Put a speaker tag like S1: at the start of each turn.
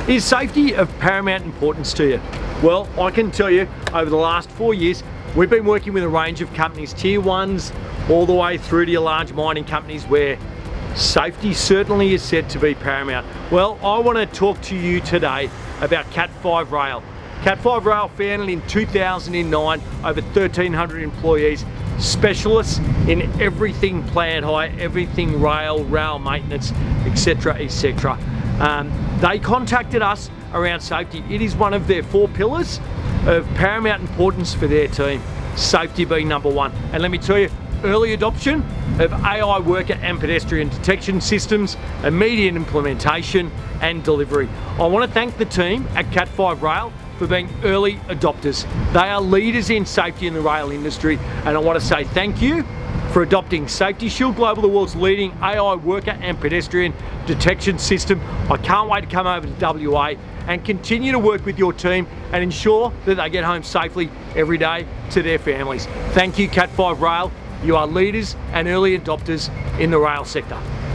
S1: Is safety of paramount importance to you? Well, I can tell you over the last 4 years, we've been working with a range of companies, tier ones, all the way through to your large mining companies where safety certainly is said to be paramount. Well, I want to talk to you today about CAT5Rail. CAT5Rail founded in 2009, over 1,300 employees, specialists in everything plant hire, everything rail maintenance, etc, etc. They contacted us around safety. It is one of their 4 pillars of paramount importance for their team, safety being number 1. And let me tell you, early adoption of AI worker and pedestrian detection systems, immediate implementation and delivery. I want to thank the team at CAT5Rail for being early adopters. They are leaders in safety in the rail industry, and I want to say thank you for adopting Safety Shield Global, the world's leading AI worker and pedestrian detection system. I can't wait to come over to WA and continue to work with your team and ensure that they get home safely every day to their families. Thank you, CAT5Rail. You are leaders and early adopters in the rail sector.